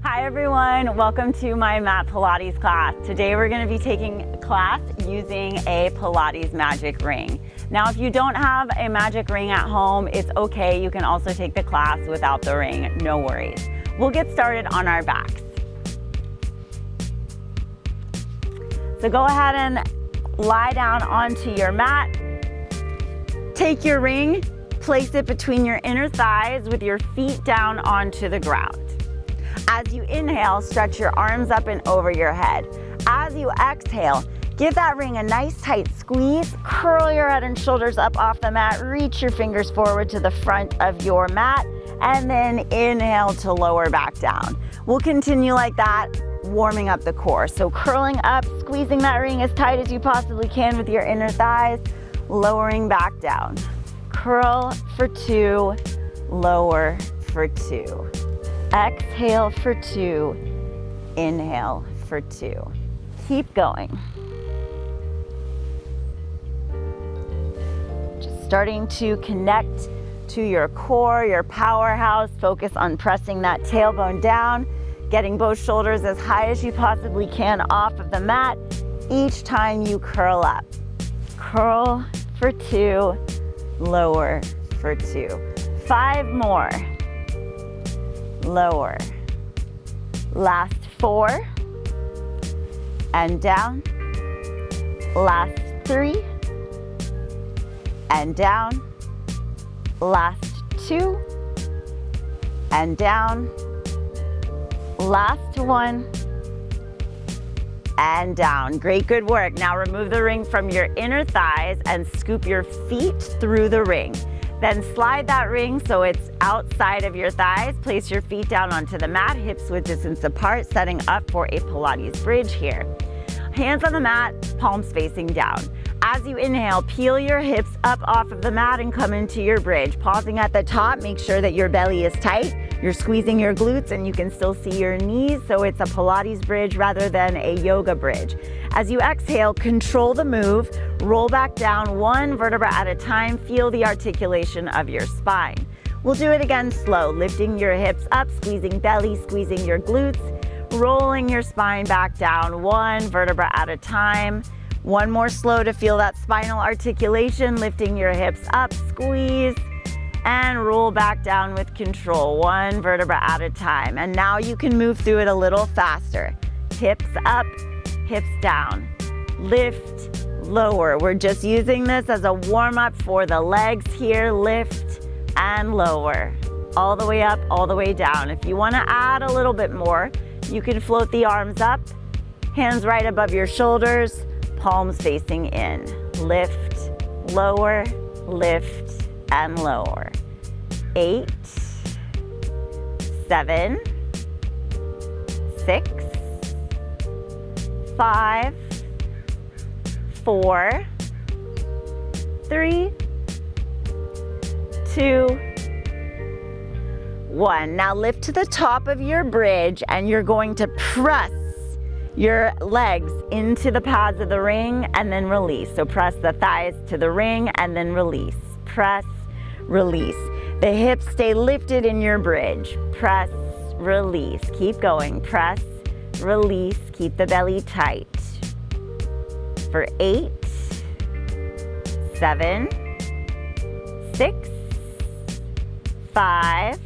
Hi everyone, welcome to my mat Pilates class. Today we're going to be taking a class using a Pilates magic ring. Now if you don't have a magic ring at home, it's okay. You can also take the class without the ring, no worries. We'll get started on our backs. So go ahead and lie down onto your mat. Take your ring, place it between your inner thighs with your feet down onto the ground. As you inhale, stretch your arms up and over your head. As you exhale, give that ring a nice tight squeeze, curl your head and shoulders up off the mat, reach your fingers forward to the front of your mat, and then inhale to lower back down. We'll continue like that, warming up the core. So curling up, squeezing that ring as tight as you possibly can with your inner thighs, lowering back down. Curl for 2, lower for 2. Exhale for 2, inhale for 2. Keep going. Just starting to connect to your core, your powerhouse. Focus on pressing that tailbone down, getting both shoulders as high as you possibly can off of the mat each time you curl up. Curl for 2, lower for 2. 5 more. Lower. Last 4. And down. Last 3. And down. Last 2. And down. Last 1. And down. Great, good work. Now remove the ring from your inner thighs and scoop your feet through the ring. Then slide that ring so it's outside of your thighs. Place your feet down onto the mat, hips width distance apart, setting up for a Pilates bridge here. Hands on the mat, palms facing down. As you inhale, peel your hips up off of the mat and come into your bridge. Pausing at the top, make sure that your belly is tight. You're squeezing your glutes and you can still see your knees, so it's a Pilates bridge rather than a yoga bridge. As you exhale, control the move, roll back down 1 vertebra at a time, feel the articulation of your spine. We'll do it again slow, lifting your hips up, squeezing belly, squeezing your glutes, rolling your spine back down 1 vertebra at a time. 1 more slow to feel that spinal articulation, lifting your hips up, squeeze, and roll back down with control, 1 vertebra at a time. And now you can move through it a little faster. Hips up, hips down, lift, lower. We're just using this as a warm-up for the legs here. Lift and lower, all the way up, all the way down. If you want to add a little bit more, you can float the arms up, hands right above your shoulders, palms facing in. Lift, lower, lift, and lower. 8, 7, 6, 5, 4, 3, 2, 1. Now lift to the top of your bridge and you're going to press your legs into the pads of the ring and then release. So press the thighs to the ring and then release. Press, release. The hips stay lifted in your bridge. Press, release. Keep going. Press, release. Keep the belly tight. For 8, 7, 6, 5,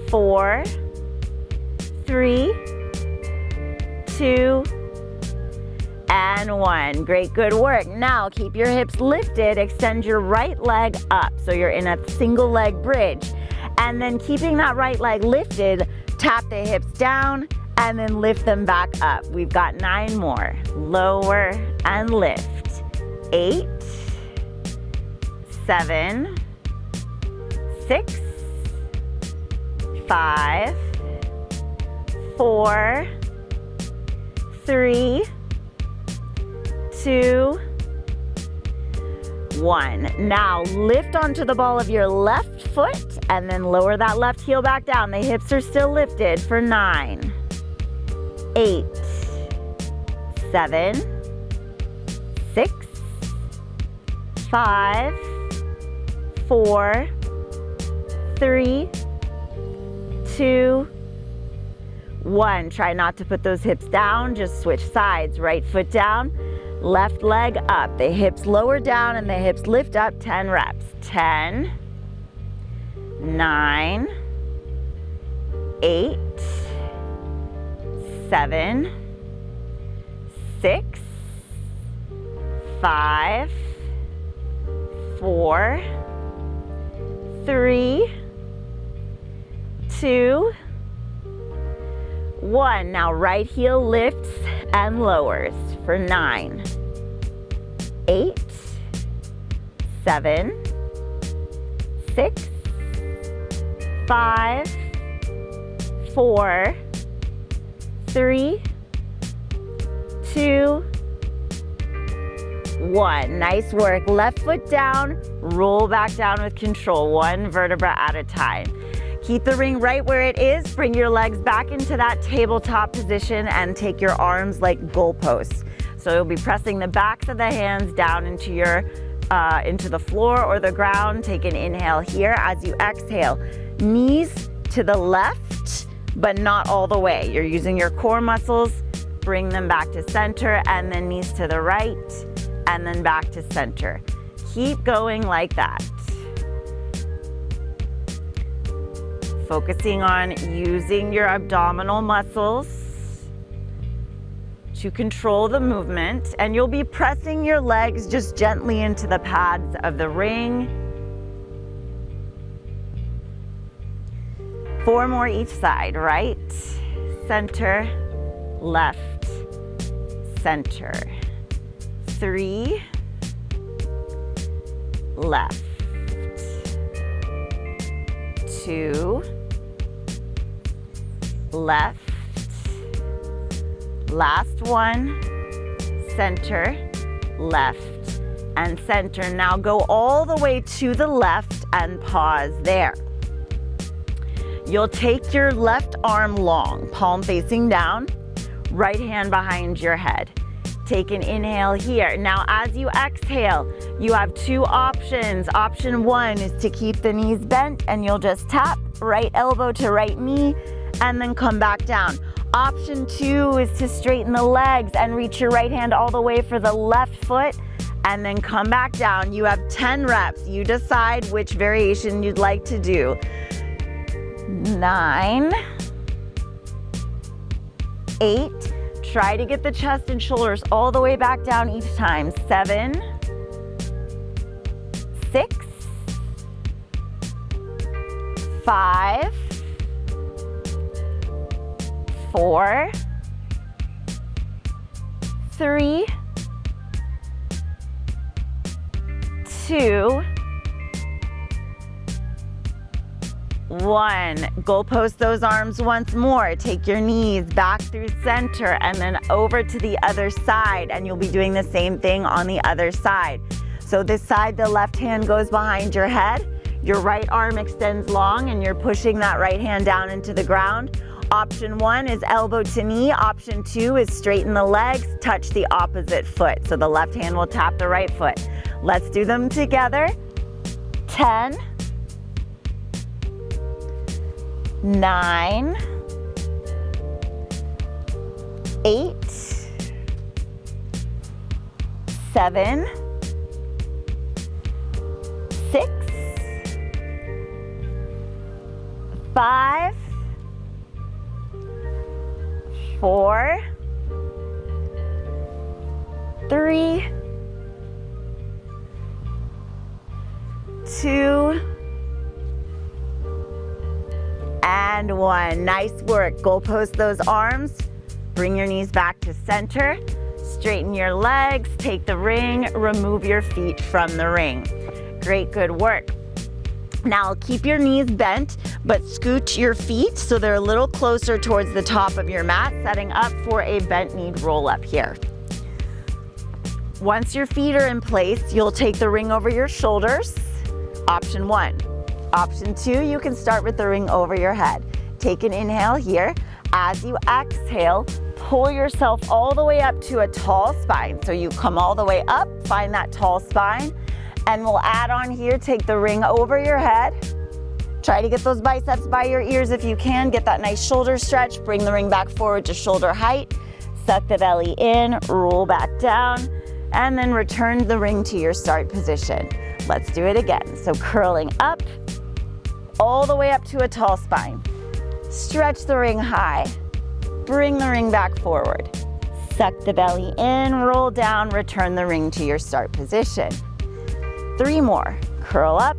4, 3, 2, and 1. Great, good work. Now keep your hips lifted, extend your right leg up so you're in a single leg bridge. And then keeping that right leg lifted, tap the hips down and then lift them back up. We've got 9 more. Lower and lift. 8, 7, 6, 5, 4, 3, 2, 1. Now lift onto the ball of your left foot and then lower that left heel back down. The hips are still lifted for 9, 8, 7, 6, 5, 4, 3, 2, 1, try not to put those hips down, just switch sides. Right foot down, left leg up. The hips lower down and the hips lift up, 10 reps. 10, 9, 8, 7, 6, 5, 4, 3, 2, 1. Now right heel lifts and lowers for 9, 8, 7, 6, 5, 4, 3, 2, 1. Nice work. Left foot down, roll back down with control, 1 vertebra at a time. Keep the ring right where it is. Bring your legs back into that tabletop position and take your arms like goalposts. So you'll be pressing the backs of the hands down into the floor or the ground. Take an inhale here. As you exhale, knees to the left, but not all the way. You're using your core muscles. Bring them back to center, and then knees to the right, and then back to center. Keep going like that. Focusing on using your abdominal muscles to control the movement, and you'll be pressing your legs just gently into the pads of the ring. 4 more each side, right, center, left, center. 3, left, 2, left, last one, center, left, and center. Now go all the way to the left and pause there. You'll take your left arm long, palm facing down, right hand behind your head. Take an inhale here. Now as you exhale, you have 2 options. Option 1 is to keep the knees bent, and you'll just tap right elbow to right knee and then come back down. Option 2 is to straighten the legs and reach your right hand all the way for the left foot and then come back down. You have 10 reps. You decide which variation you'd like to do. 9, 8, try to get the chest and shoulders all the way back down each time. 7, 6, 5, 4, 3, 2, 1. Goalpost those arms once more. Take your knees back through center and then over to the other side, and you'll be doing the same thing on the other side. So this side, the left hand goes behind your head, your right arm extends long, and you're pushing that right hand down into the ground. Option 1 is elbow to knee. Option 2 is straighten the legs, touch the opposite foot. So the left hand will tap the right foot. Let's do them together. 10, 9, 8, 7, 6, 5, 4, 3, 2, and 1. Nice work. Goalpost those arms. Bring your knees back to center. Straighten your legs. Take the ring. Remove your feet from the ring. Great, good work. Now keep your knees bent, but scoot your feet so they're a little closer towards the top of your mat, setting up for a bent knee roll up here. Once your feet are in place, you'll take the ring over your shoulders. Option 1. Option 2, you can start with the ring over your head. Take an inhale here. As you exhale, pull yourself all the way up to a tall spine. So you come all the way up, find that tall spine, and we'll add on here, take the ring over your head. Try to get those biceps by your ears if you can. Get that nice shoulder stretch. Bring the ring back forward to shoulder height. Suck the belly in, roll back down, and then return the ring to your start position. Let's do it again. So curling up, all the way up to a tall spine. Stretch the ring high. Bring the ring back forward. Suck the belly in, roll down, return the ring to your start position. 3 more. Curl up,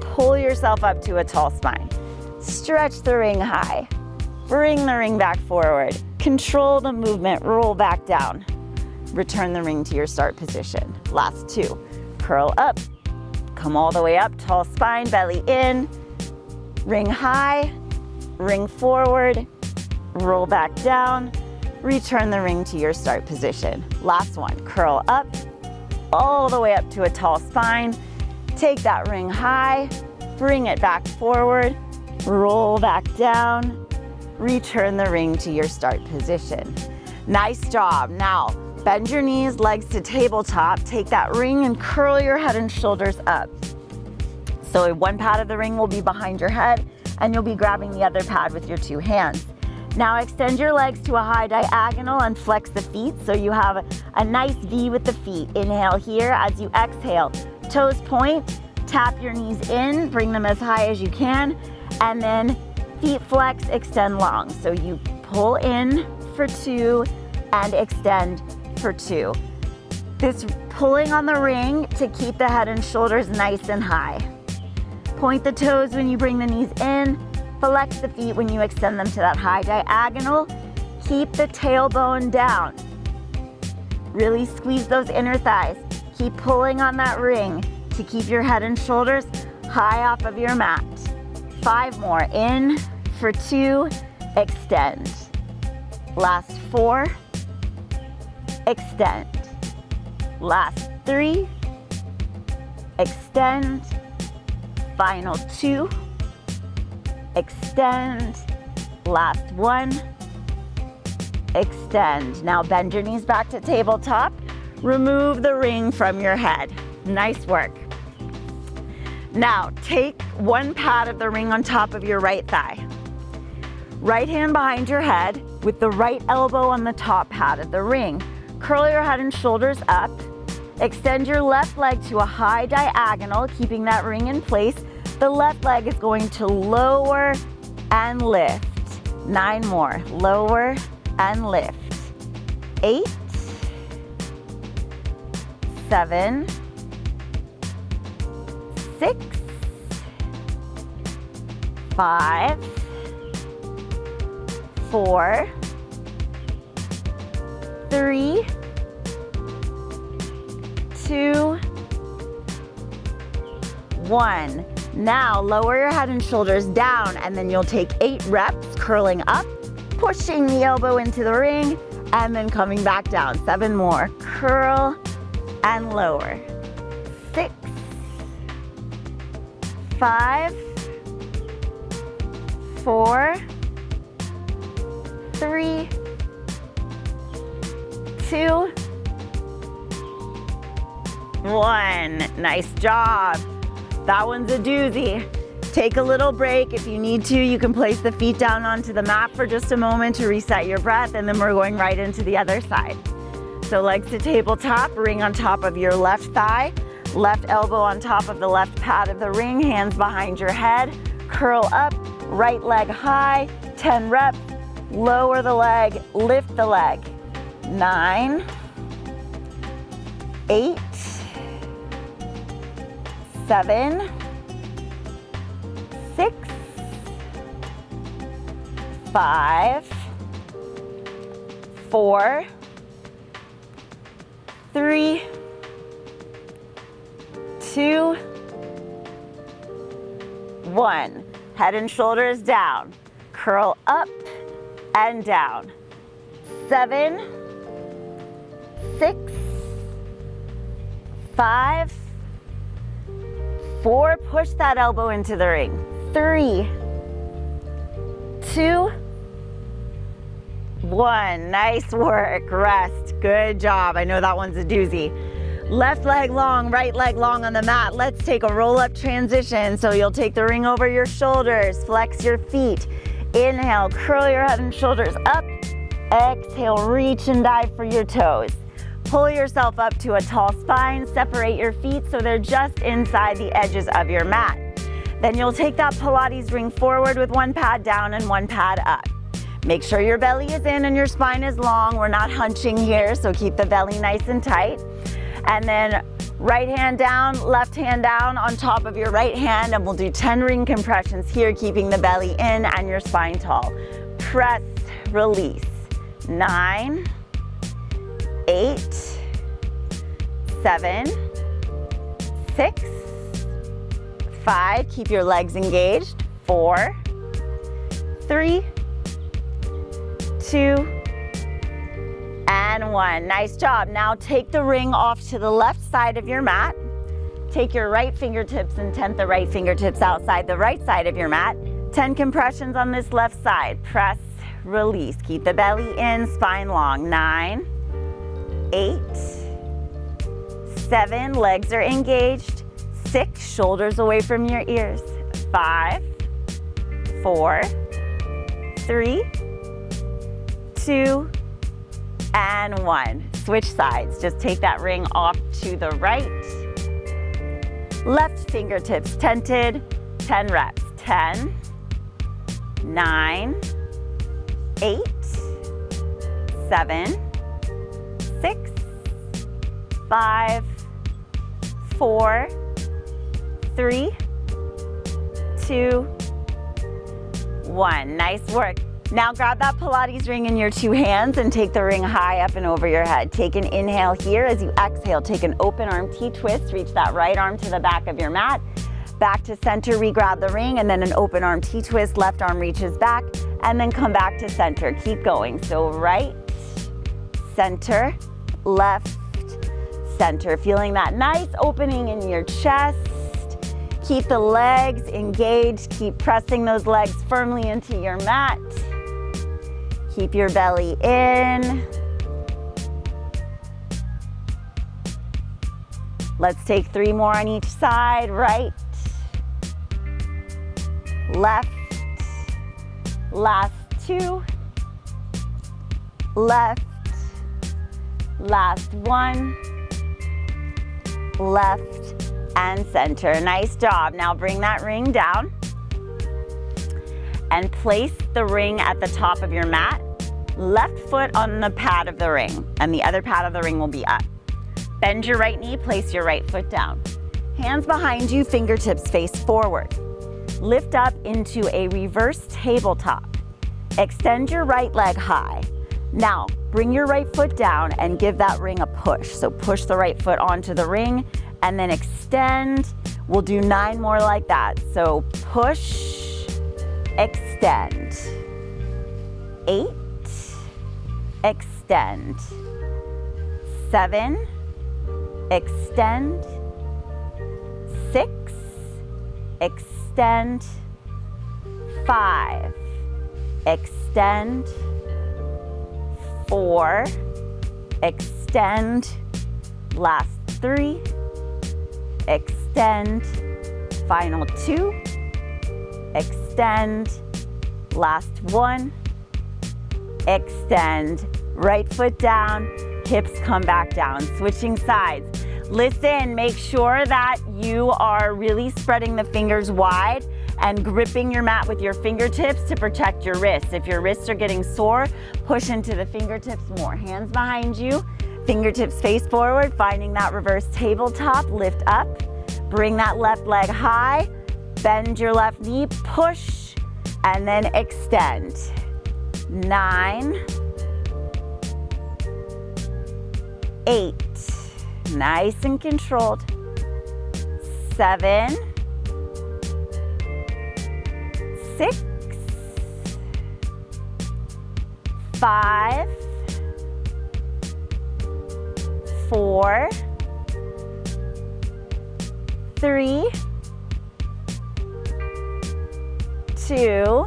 pull yourself up to a tall spine. Stretch the ring high. Bring the ring back forward. Control the movement, roll back down. Return the ring to your start position. Last 2. Curl up, come all the way up, tall spine, belly in, ring high, ring forward, roll back down, return the ring to your start position. Last one, curl up, all the way up to a tall spine. Take that ring high, bring it back forward, roll back down, return the ring to your start position. Nice job. Now, bend your knees, legs to tabletop. Take that ring and curl your head and shoulders up. So one pad of the ring will be behind your head, and you'll be grabbing the other pad with your 2 hands. Now extend your legs to a high diagonal and flex the feet so you have a nice V with the feet. Inhale here. As you exhale, toes point, tap your knees in, bring them as high as you can, and then feet flex, extend long. So you pull in for 2 and extend for 2. This pulling on the ring to keep the head and shoulders nice and high. Point the toes when you bring the knees in, flex the feet when you extend them to that high diagonal. Keep the tailbone down. Really squeeze those inner thighs. Keep pulling on that ring to keep your head and shoulders high off of your mat. 5 more. In for 2, extend. Last 4, extend. Last 3, extend. Final 2, extend. Last 1, extend. Now bend your knees back to tabletop. Remove the ring from your head. Nice work. Now take 1 pad of the ring on top of your right thigh. Right hand behind your head with the right elbow on the top pad of the ring. Curl your head and shoulders up. Extend your left leg to a high diagonal, keeping that ring in place. The left leg is going to lower and lift. 9 more. Lower and lift. 8, 7, 6, 5, 4, 3, 2, 1. Now lower your head and shoulders down, and then you'll take 8 reps curling up, pushing the elbow into the ring, and then coming back down. 7 more. Curl and lower. 6, 5, 4, 3, 2, 1. Nice job. That one's a doozy. Take a little break. If you need to, you can place the feet down onto the mat for just a moment to reset your breath, and then we're going right into the other side. So legs to tabletop, ring on top of your left thigh, left elbow on top of the left pad of the ring, hands behind your head, curl up, right leg high, 10 reps, lower the leg, lift the leg. 9, 8, 7, 6, 5, 4, 3, 2, 1. Head and shoulders down. Curl up and down. 7, 6, 5, 4. Push that elbow into the ring. 3, 2, 1. Nice work. Rest. Good job. I know that one's a doozy. Left leg long, right leg long on the mat. Let's take a roll-up transition. So you'll take the ring over your shoulders, flex your feet. Inhale, curl your head and shoulders up. Exhale, reach and dive for your toes. Pull yourself up to a tall spine. Separate your feet so they're just inside the edges of your mat. Then you'll take that Pilates ring forward with one pad down and one pad up. Make sure your belly is in and your spine is long. We're not hunching here, so keep the belly nice and tight. And then right hand down, left hand down on top of your right hand, and we'll do 10 ring compressions here, keeping the belly in and your spine tall. Press, release. 9, 8, 7, 6, 5, keep your legs engaged. 4, 3, 2, and 1. Nice job. Now take the ring off to the left side of your mat. Take your right fingertips and tent the right fingertips outside the right side of your mat. 10 compressions on this left side. Press, release. Keep the belly in, spine long. 9, 8, 7, legs are engaged. 6, shoulders away from your ears. 5, 4, 3, 2, and 1. Switch sides. Just take that ring off to the right. Left fingertips tented. 10 reps. 10, 9, 8, 7, 6, 5, 4, 3, 2, 1. Nice work. Now grab that Pilates ring in your two hands and take the ring high up and over your head. Take an inhale here. As you exhale, take an open arm T-twist. Reach that right arm to the back of your mat. Back to center, re-grab the ring, and then an open arm T-twist. Left arm reaches back, and then come back to center. Keep going. So right, center, left, center. Feeling that nice opening in your chest. Keep the legs engaged. Keep pressing those legs firmly into your mat. Keep your belly in. Let's take 3 more on each side. Right, left, last 2, left, last 1, left, and center. Nice job. Now bring that ring down and place the ring at the top of your mat. Left foot on the pad of the ring, and the other pad of the ring will be up. Bend your right knee, place your right foot down. Hands behind you, fingertips face forward. Lift up into a reverse tabletop. Extend your right leg high. Now, bring your right foot down and give that ring a push. So push the right foot onto the ring and then extend. We'll do 9 more like that. So push, extend. 8, extend. 7, extend. 6, extend. 5, extend. 4, extend. Last 3, extend. Final 2, extend. Last 1, extend. Right foot down, hips come back down. Switching sides. Listen, make sure that you are really spreading the fingers wide and gripping your mat with your fingertips to protect your wrists. If your wrists are getting sore, push into the fingertips more. Hands behind you, fingertips face forward, finding that reverse tabletop. Lift up, bring that left leg high, bend your left knee, push, and then extend. 9, 8, nice and controlled. 7, 6, 5, 4, 3, 2,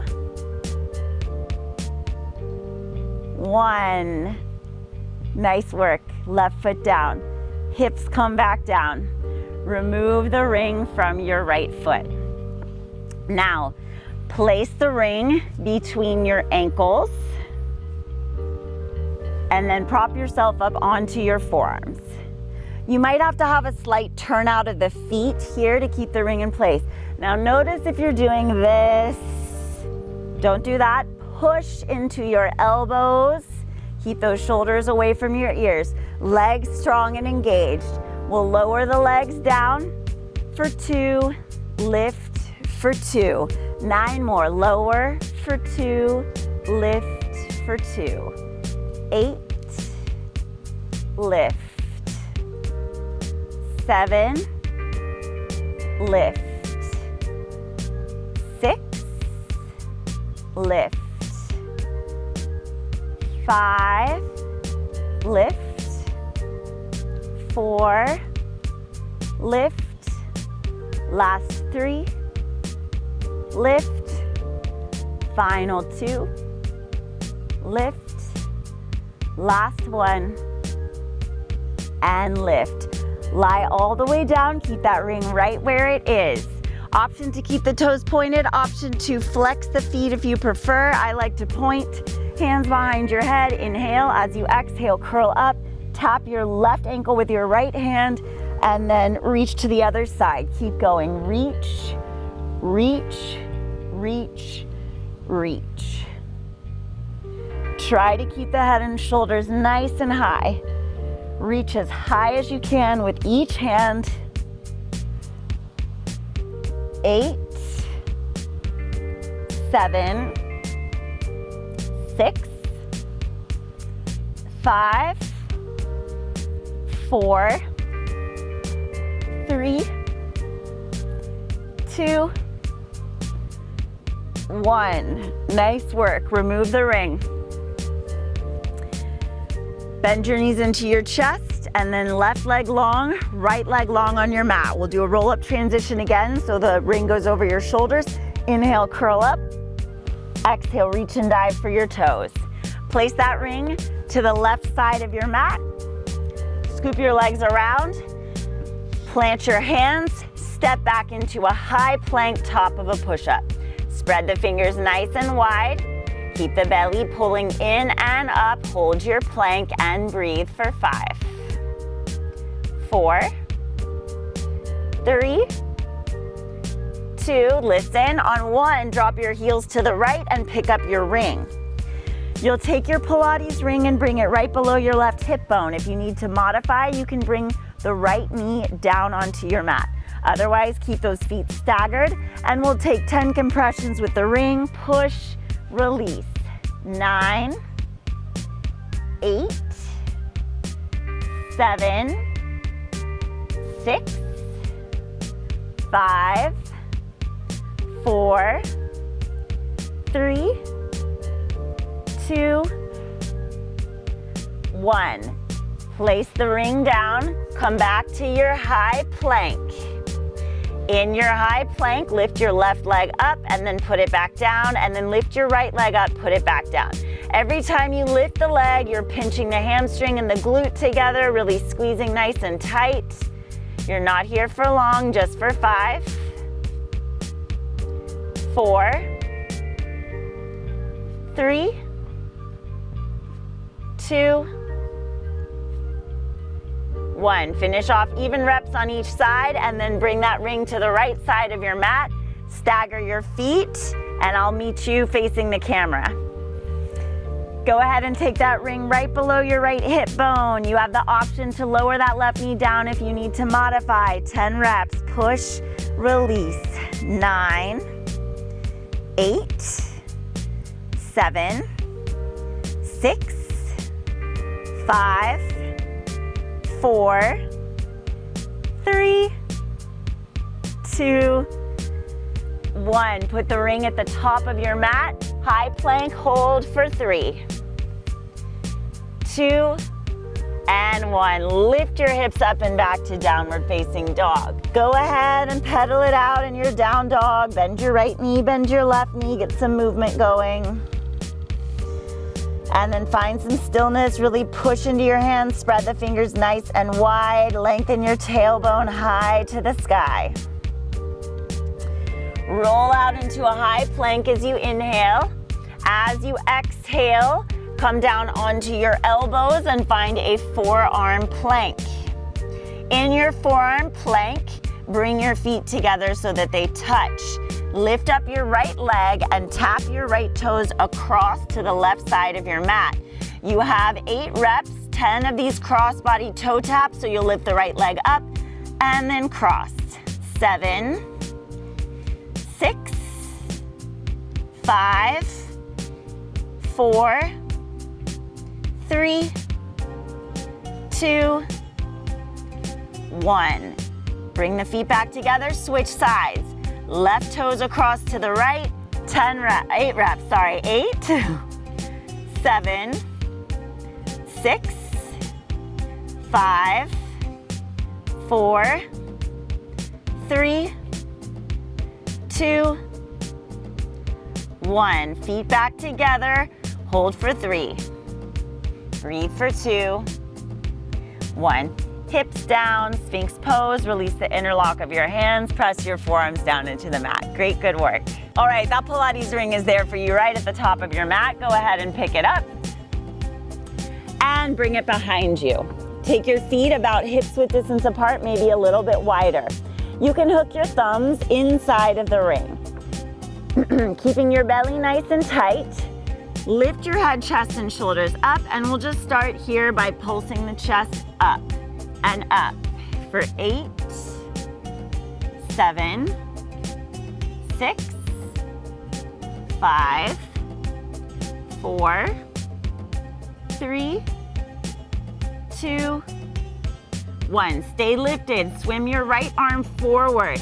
1. Nice work. Left foot down. hips come back down. Remove the ring from your right foot. Now, place the ring between your ankles and then prop yourself up onto your forearms. You might have to have a slight turn out of the feet here to keep the ring in place. Now notice if you're doing this, don't do that. Push into your elbows. Keep those shoulders away from your ears. Legs strong and engaged. We'll lower the legs down for 2, lift for 2. 9 more, lower for 2, lift for 2. 8, lift. 7, lift. 6, lift. 5, lift. 4, lift. Last 3, lift. Final 2, lift. Last 1, and lift. Lie all the way down, keep that ring right where it is. Option to keep the toes pointed, option to flex the feet if you prefer. I like to point, hands behind your head. Inhale, as you exhale, curl up, tap your left ankle with your right hand, and then reach to the other side. Keep going, reach, reach, reach, reach. Try to keep the head and shoulders nice and high. Reach as high as you can with each hand. 8, 7, 6, 5, 4, 3, 2, 1. Nice work. Remove the ring. Bend your knees into your chest and then left leg long, right leg long on your mat. We'll do a roll-up transition again so the ring goes over your shoulders. Inhale, curl up. Exhale, reach and dive for your toes. Place that ring to the left side of your mat. Scoop your legs around. Plant your hands. Step back into a high plank top of a push-up. Spread the fingers nice and wide. Keep the belly pulling in and up. Hold your plank and breathe for 5, 4, 3, 2. Listen. On 1, drop your heels to the right and pick up your ring. You'll take your Pilates ring and bring it right below your left hip bone. If you need to modify, you can bring the right knee down onto your mat. Otherwise, keep those feet staggered, and we'll take 10 compressions with the ring. Push, release. 9, 8, 7, 6, 5, 4, 3, 2, 1. Place the ring down. Come back to your high plank. In your high plank, lift your left leg up and then put it back down, and then lift your right leg up, put it back down. Every time you lift the leg, you're pinching the hamstring and the glute together, really squeezing nice and tight. You're not here for long, just for 5, 4, 3, 2, 1. Finish off even reps on each side and then bring that ring to the right side of your mat. Stagger your feet and I'll meet you facing the camera. Go ahead and take that ring right below your right hip bone. You have the option to lower that left knee down if you need to modify. 10 reps. Push, release. 9, 8, 7, 6, 5, 4, 3, 2, 1. Put the ring at the top of your mat. High plank, hold for 3, 2, and 1. Lift your hips up and back to downward facing dog. Go ahead and pedal it out in your down dog. Bend your right knee, bend your left knee, get some movement going. And then find some stillness, really push into your hands, spread the fingers nice and wide, lengthen your tailbone high to the sky. Roll out into a high plank as you inhale. As you exhale, come down onto your elbows and find a forearm plank. In your forearm plank, bring your feet together so that they touch. Lift up your right leg and tap your right toes across to the left side of your mat. You have 8 reps, 10 of these cross-body toe taps, so you'll lift the right leg up and then cross. 7, 6, 5, 4, 3, 2, 1. Bring the feet back together, switch sides. Left toes across to the right, 8 reps, 8, 7, 6, 5, 4, 3, 2, 1. Feet back together, hold for 3. Breathe for 2, 1. Hips down, Sphinx pose, release the interlock of your hands, press your forearms down into the mat. Great, good work. All right, that Pilates ring is there for you right at the top of your mat. Go ahead and pick it up and bring it behind you. Take your feet about hips width distance apart, maybe a little bit wider. You can hook your thumbs inside of the ring. Keeping your belly nice and tight. Lift your head, chest, and shoulders up, and we'll just start here by pulsing the chest up and up for 8, 7, 6, 5, 4, 3, 2, 1. Stay lifted. Swim your right arm forward.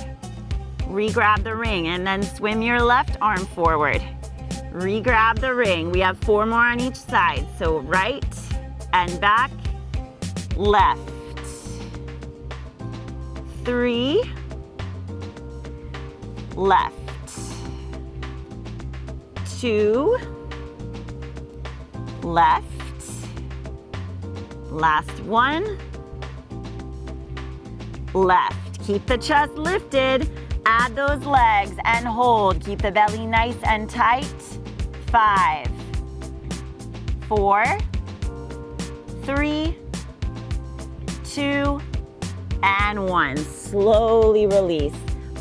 Re-grab the ring, and then swim your left arm forward. Re-grab the ring. We have 4 more on each side. So right and back, left. 3, left. 2, left. Last one, left. Keep the chest lifted. Add those legs and hold. Keep the belly nice and tight. 5, 4, 3, 2, and 1. Slowly release.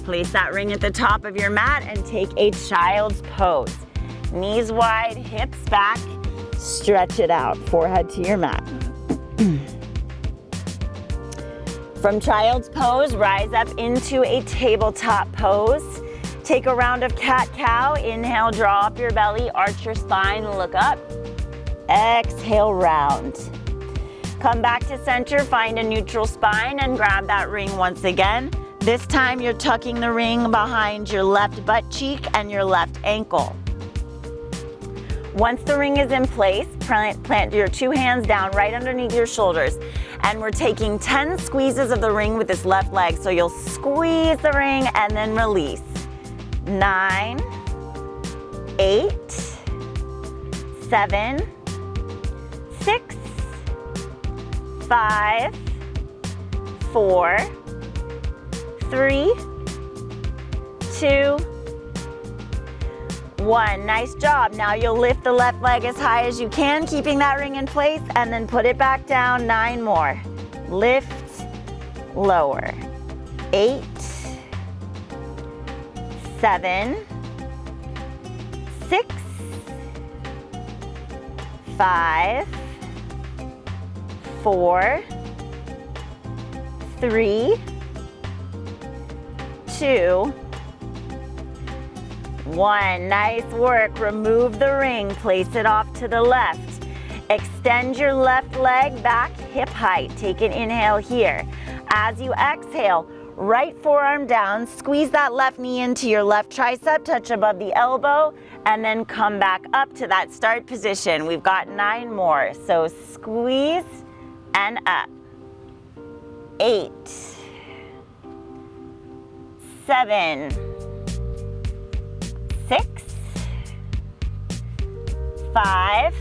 Place that ring at the top of your mat and take a child's pose. Knees wide, hips back, stretch it out, forehead to your mat. From child's pose, rise up into a tabletop pose. Take a round of cat-cow. Inhale, draw up your belly, arch your spine, look up. Exhale, round. Come back to center, find a neutral spine, and grab that ring once again. This time you're tucking the ring behind your left butt cheek and your left ankle. Once the ring is in place, plant your 2 hands down right underneath your shoulders. And we're taking 10 squeezes of the ring with this left leg. So you'll squeeze the ring and then release. 9, 8, 7, 6, 5, 4, 3, 2, 1. Nice job. Now you'll lift the left leg as high as you can, keeping that ring in place, and then put it back down. 9 more. Lift, lower. 8, 7, 6, 5, 4, 3, 2, 1. Nice work. Remove the ring. Place it off to the left. Extend your left leg back hip height. Take an inhale here. As you exhale, right forearm down. Squeeze that left knee into your left tricep. Touch above the elbow. And then come back up to that start position. We've got 9 more. So squeeze and up. 8, 7, 6, 5,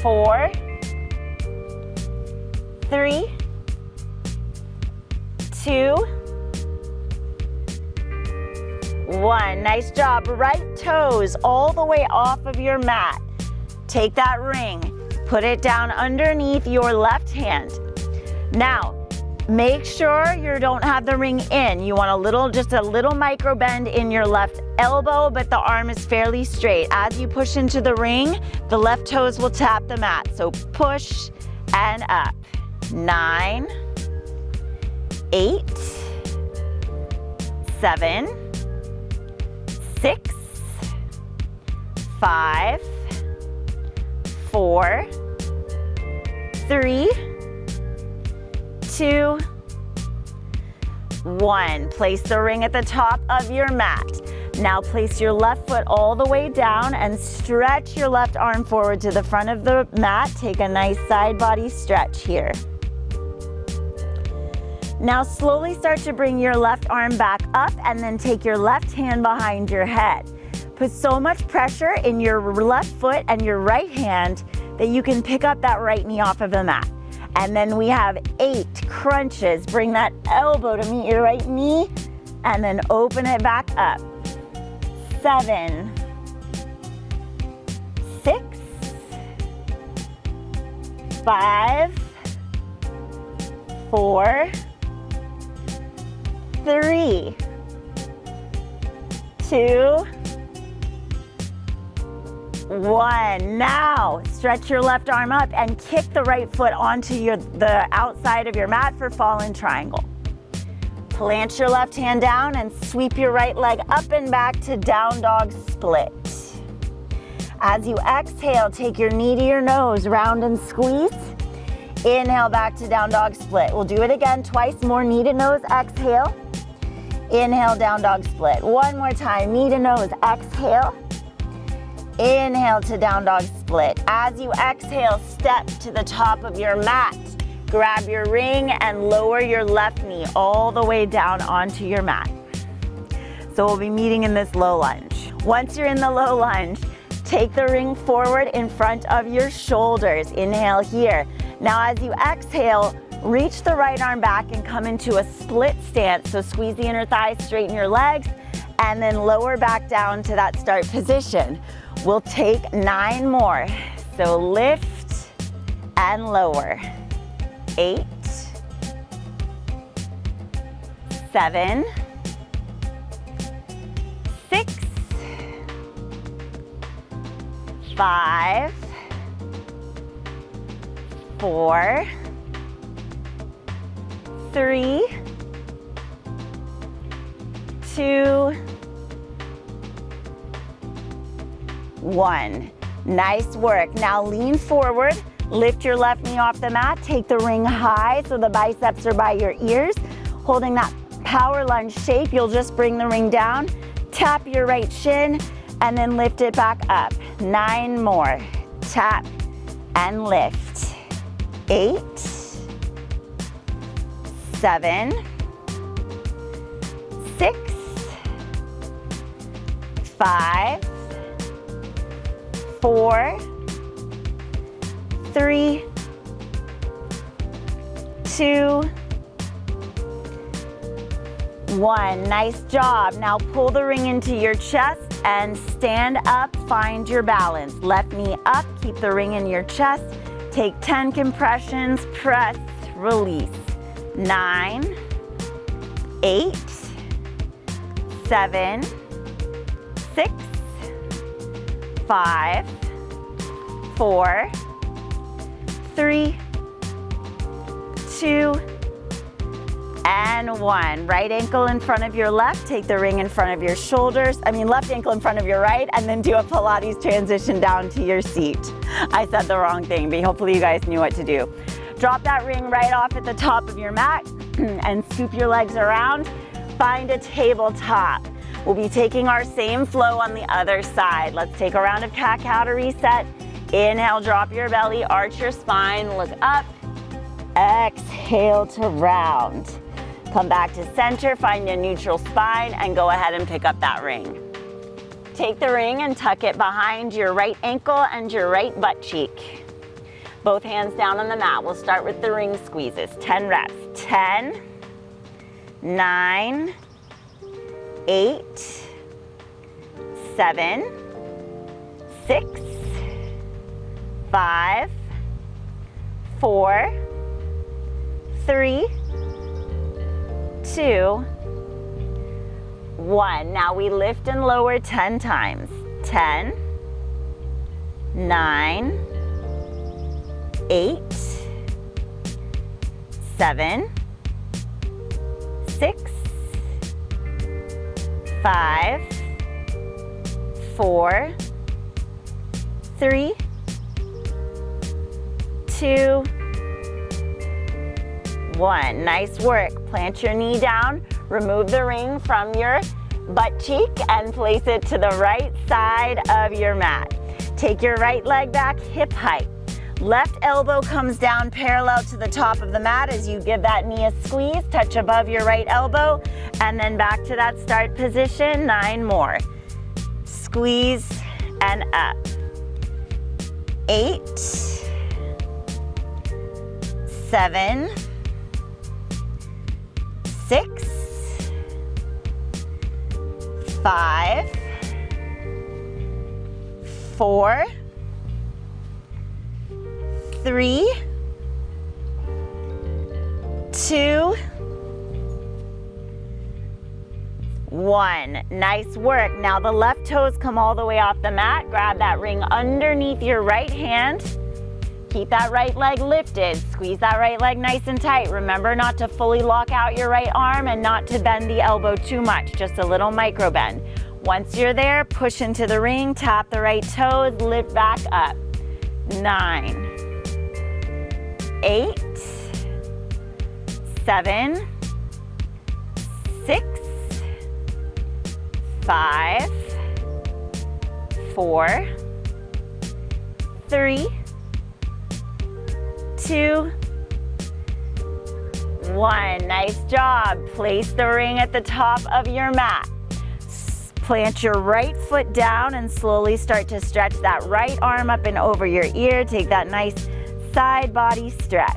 4, 3, 2, 1. Nice job. Right toes all the way off of your mat. Take that ring, put it down underneath your left hand. Now, make sure you don't have the ring in. You want just a little micro bend in your left elbow, but the arm is fairly straight. As you push into the ring, the left toes will tap the mat. So push and up. 9, 8, 7, 6, 5, 4, 3, 2, 1. Place the ring at the top of your mat. Now place your left foot all the way down and stretch your left arm forward to the front of the mat. Take a nice side body stretch here. Now slowly start to bring your left arm back up and then take your left hand behind your head. Put so much pressure in your left foot and your right hand that you can pick up that right knee off of the mat. And then we have 8 crunches. Bring that elbow to meet your right knee and then open it back up. 7, 6, 5, 4, 3, 2, 1. Now stretch your left arm up and kick the right foot onto the outside of your mat for fallen triangle. Plant your left hand down and sweep your right leg up and back to down dog split. As you exhale, take your knee to your nose, round and squeeze. Inhale back to down dog split. We'll do it again twice more, knee to nose, exhale. Inhale, down dog split. One more time, knee to nose, exhale. Inhale to down dog split. As you exhale, step to the top of your mat. Grab your ring and lower your left knee all the way down onto your mat. So we'll be meeting in this low lunge. Once you're in the low lunge, take the ring forward in front of your shoulders. Inhale here. Now as you exhale, reach the right arm back and come into a split stance. So squeeze the inner thighs, straighten your legs, and then lower back down to that start position. We'll take 9 more. So lift and lower. 8, 7, 6, 5, 4, 3, 2, 1. Nice work. Now lean forward. Lift your left knee off the mat. Take the ring high so the biceps are by your ears. Holding that power lunge shape, you'll just bring the ring down, tap your right shin, and then lift it back up. 9 more. Tap and lift. 8, 7, 6, 5, 4, 3, 2, 1. Nice job. Now pull the ring into your chest and stand up, find your balance. Left knee up, keep the ring in your chest. Take 10 compressions, press, release. 9, 8, 7, 6, 5, 4, 3, 2, and 1. Right ankle in front of your left. Take the ring in front of your shoulders. Left ankle in front of your right, and then do a Pilates transition down to your seat. I said the wrong thing, but hopefully you guys knew what to do. Drop that ring right off at the top of your mat and scoop your legs around. Find a tabletop. We'll be taking our same flow on the other side. Let's take a round of cat-cow to reset. Inhale, drop your belly, arch your spine, look up. Exhale to round. Come back to center, find a neutral spine, and go ahead and pick up that ring. Take the ring and tuck it behind your right ankle and your right butt cheek. Both hands down on the mat. We'll start with the ring squeezes. 10 reps. 10, 9, 8, 7, 6, 5, 4, 3, 2, 1. Now we lift and lower 10 times. 10, 9, 8, 7, 6, 5, 4, 3, 2, 1. Nice work. Plant your knee down, remove the ring from your butt cheek and place it to the right side of your mat. Take your right leg back, hip height. Left elbow comes down parallel to the top of the mat as you give that knee a squeeze, touch above your right elbow, and then back to that start position. 9 more. Squeeze and up. 8, 7, 6, 5, 4, 3, 2, 1. Nice work. Now the left toes come all the way off the mat. Grab that ring underneath your right hand. Keep that right leg lifted. Squeeze that right leg nice and tight. Remember not to fully lock out your right arm and not to bend the elbow too much, just a little micro bend. Once you're there, push into the ring, tap the right toes, lift back up. 9, 8, 7, 6, 5, 4, 3, 2, 1. Nice job. Place the ring at the top of your mat. Plant your right foot down and slowly start to stretch that right arm up and over your ear. Take that nice side body stretch.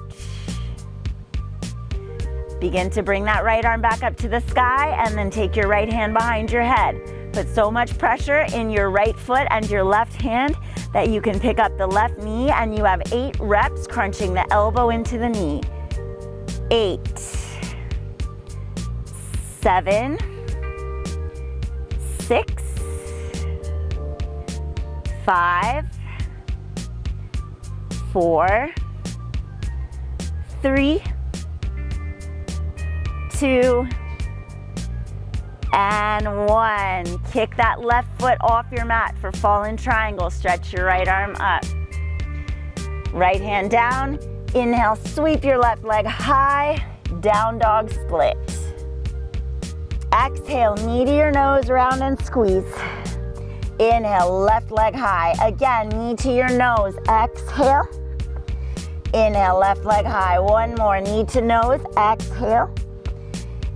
Begin to bring that right arm back up to the sky and then take your right hand behind your head. Put so much pressure in your right foot and your left hand that you can pick up the left knee, and you have 8 reps crunching the elbow into the knee. 8, 7, 6, 5, 4, 3, 2, and 1. Kick that left foot off your mat for fallen triangle. Stretch your right arm up. Right hand down. Inhale, sweep your left leg high. Down dog split. Exhale, knee to your nose, round and squeeze. Inhale, left leg high. Again, knee to your nose. Exhale. Inhale, left leg high. One more, knee to nose. Exhale.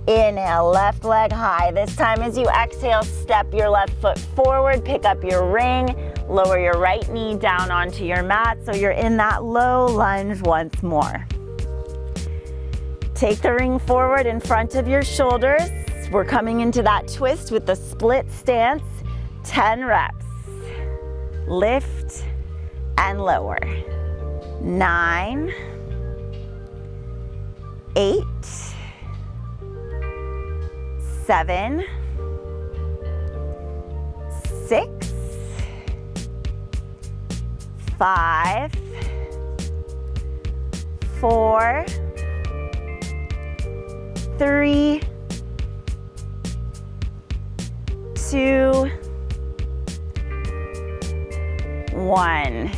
Inhale, left leg high. This time as you exhale, step your left foot forward, pick up your ring, lower your right knee down onto your mat so you're in that low lunge once more. Take the ring forward in front of your shoulders. We're coming into that twist with the split stance. 10 reps. Lift and lower. 9, 8, 7, 6, 5, 4, 3, 2, 1.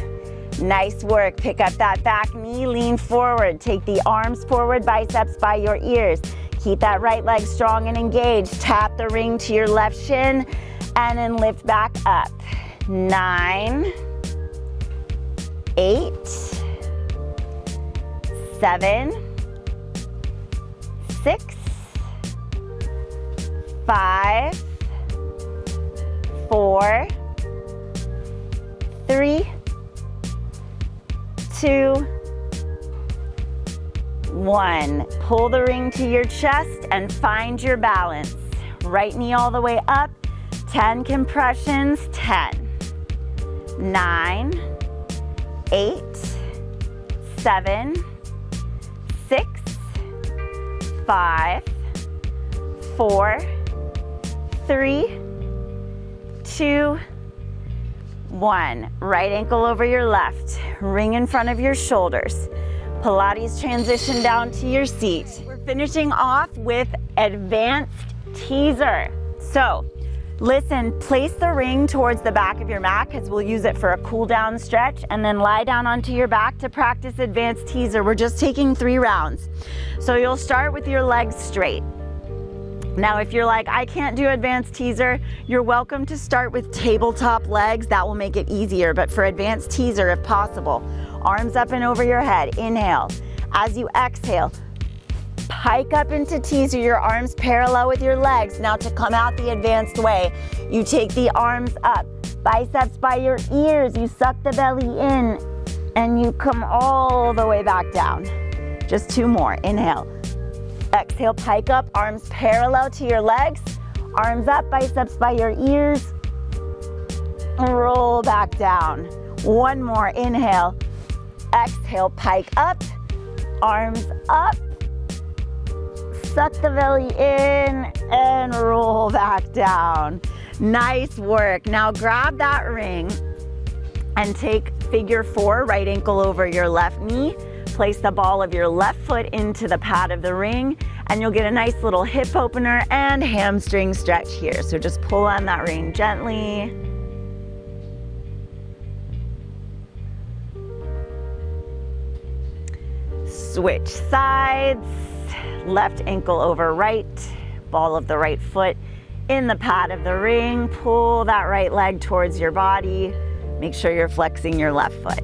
Nice work. Pick up that back knee, lean forward. Take the arms forward, biceps by your ears. Keep that right leg strong and engaged. Tap the ring to your left shin and then lift back up. 9, 8, 7, 6, 5, 4, 3, 2, 1. Pull the ring to your chest and find your balance. Right knee all the way up. 10 compressions. 10, 9, 8, 7, 6, 5, 4, 3, 2, 1. Right ankle over your left. Ring in front of your shoulders. Pilates transition down to your seat. We're finishing off with advanced teaser. So, listen, place the ring towards the back of your mat because we'll use it for a cool down stretch, and then lie down onto your back to practice advanced teaser. We're just taking 3 rounds. So you'll start with your legs straight. Now, if you're like, I can't do advanced teaser, you're welcome to start with tabletop legs. That will make it easier. But for advanced teaser, if possible, arms up and over your head. Inhale. As you exhale, pike up into teaser, your arms parallel with your legs. Now to come out the advanced way, you take the arms up, biceps by your ears, you suck the belly in, and you come all the way back down. Just 2 more. Inhale. Exhale, pike up, arms parallel to your legs, arms up, biceps by your ears, roll back down. 1 more. Inhale. Exhale, pike up, arms up, suck the belly in, and roll back down. Nice work. Now grab that ring and take figure 4, right ankle over your left knee. Place the ball of your left foot into the pad of the ring, and you'll get a nice little hip opener and hamstring stretch here. So just pull on that ring gently. Switch sides. Left ankle over right, ball of the right foot in the pad of the ring. Pull that right leg towards your body. Make sure you're flexing your left foot.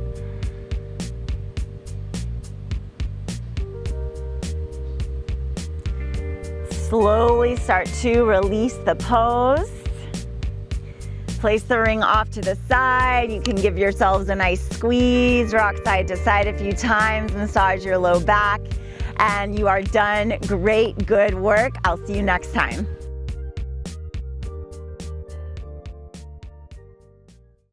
Slowly start to release the pose. Place the ring off to the side. You can give yourselves a nice squeeze, rock side to side a few times, massage your low back, and you are done. Great, good work. I'll see you next time.